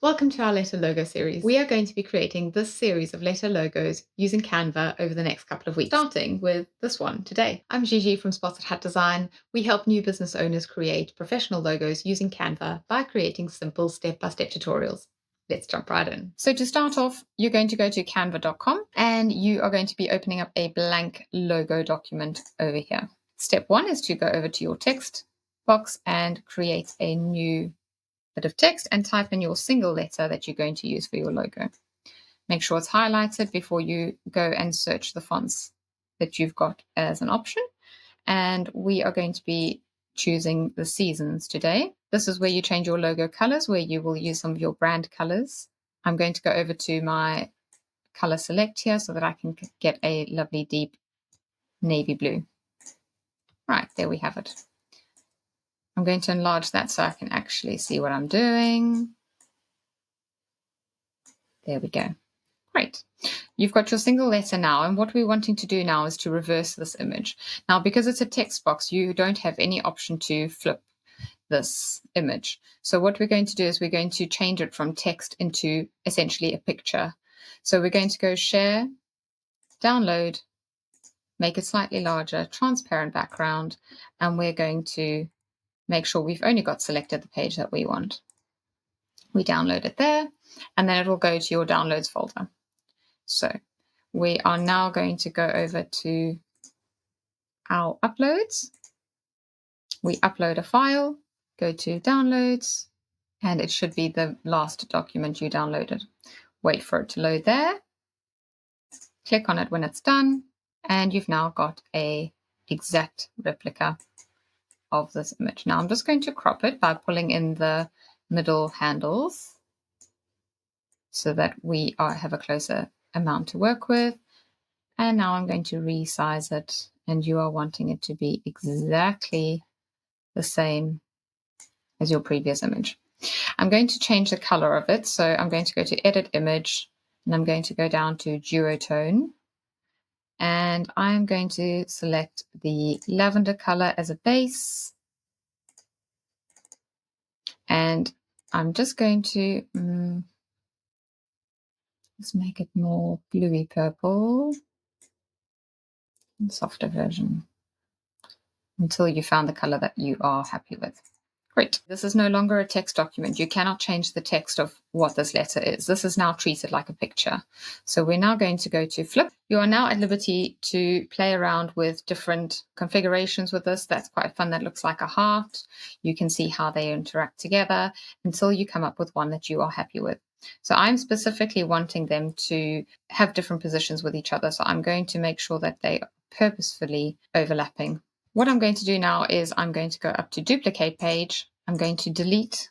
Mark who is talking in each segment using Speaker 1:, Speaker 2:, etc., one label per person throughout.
Speaker 1: Welcome to our letter logo series. We are going to be creating this series of letter logos using Canva over the next couple of weeks, starting with this one today. I'm Gigi from Spotted Hat Design. We help new business owners create professional logos using Canva by creating simple step-by-step tutorials. Let's jump right in. So to start off, you're going to go to canva.com and you are going to be opening up a blank logo document over here. Step one is to go over to your text box and create a new bit of text and type in your single letter that you're going to use for your logo. Make sure it's highlighted before you go and search the fonts that you've got as an option. And we are going to be choosing the seasons today. This is where you change your logo colors, where you will use some of your brand colors. I'm going to go over to my color select here so that I can get a lovely deep navy blue. Right, there we have it. I'm going to enlarge that so I can actually see what I'm doing. There we go. Great. You've got your single letter now, and what we're wanting to do now is to reverse this image. Now, because it's a text box, you don't have any option to flip this image. So what we're going to do is we're going to change it from text into essentially a picture. So we're going to go share, download, make it slightly larger, transparent background, and we're going to make sure we've only got selected the page that we want. We download it there, and then it will go to your downloads folder. So we are now going to go over to our uploads. We upload a file, go to downloads, and it should be the last document you downloaded. Wait for it to load there. Click on it when it's done, and you've now got an exact replica of this image. Now I'm just going to crop it by pulling in the middle handles so that we have a closer amount to work with. And now I'm going to resize it, and you are wanting it to be exactly the same as your previous image. I'm going to change the color of it, so I'm going to go to Edit Image, and I'm going to go down to Duotone, and I'm going to select the lavender color as a base, and I'm just going to let's make it more bluey purple. Softer version until you found the color that you are happy with. Great. This is no longer a text document. You cannot change the text of what this letter is. This is now treated like a picture. So we're now going to go to flip. You are now at liberty to play around with different configurations with this. That's quite fun. That looks like a heart. You can see how they interact together until you come up with one that you are happy with. So I'm specifically wanting them to have different positions with each other. So I'm going to make sure that they are purposefully overlapping. What I'm going to do now is I'm going to go up to duplicate page. I'm going to delete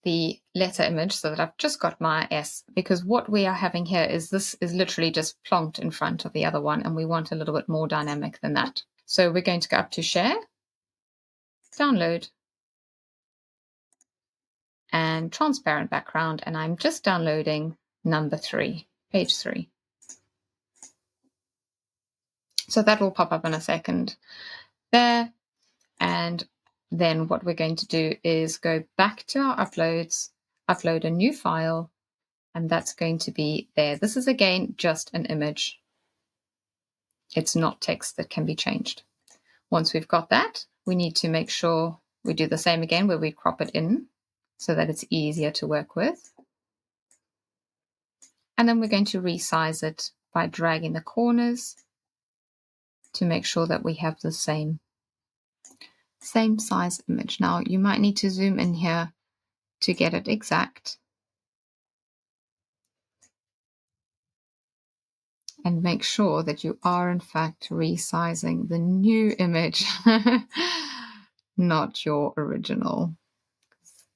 Speaker 1: the letter image so that I've just got my S, because what we are having here is this is literally just plonked in front of the other one, and we want a little bit more dynamic than that. So we're going to go up to share, download, and transparent background, and I'm just downloading number 3, page 3. So that will pop up in a second there, and then what we're going to do is go back to our uploads, upload a new file, and that's going to be there. This is again just an image. It's not text that can be changed. Once we've got that, we need to make sure we do the same again where we crop it in so that it's easier to work with. And then we're going to resize it by dragging the corners to make sure that we have the same size image. Now you might need to zoom in here to get it exact. And make sure that you are in fact resizing the new image, not your original.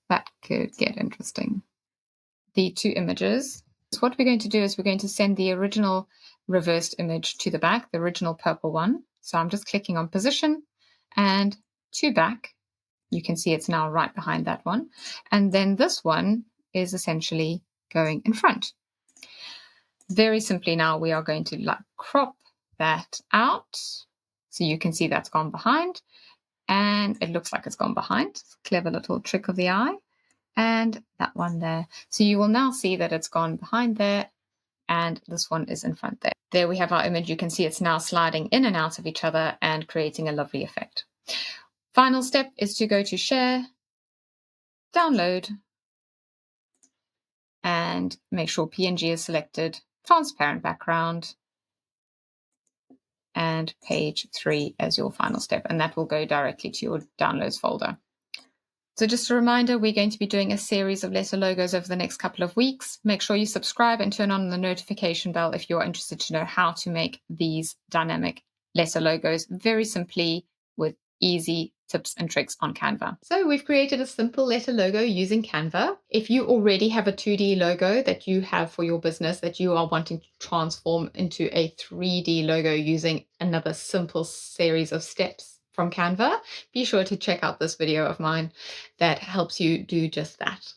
Speaker 1: That could get interesting. The two images. So what we're going to do is we're going to send the original reversed image to the back, the original purple one. So I'm just clicking on position and to back. You can see it's now right behind that one. And then this one is essentially going in front. Very simply now we are going to crop that out. So you can see that's gone behind, and it looks like it's gone behind. Clever little trick of the eye. and that one there. So you will now see that it's gone behind there and this one is in front there. There we have our image. You can see it's now sliding in and out of each other and creating a lovely effect. Final step is to go to Share, Download, and make sure PNG is selected, transparent background, and page 3 as your final step. And that will go directly to your downloads folder. So just a reminder, we're going to be doing a series of letter logos over the next couple of weeks. Make sure you subscribe and turn on the notification bell if you're interested to know how to make these dynamic letter logos very simply with easy tips and tricks on Canva. So we've created a simple letter logo using Canva. If you already have a 2D logo that you have for your business that you are wanting to transform into a 3D logo using another simple series of steps from Canva, be sure to check out this video of mine that helps you do just that.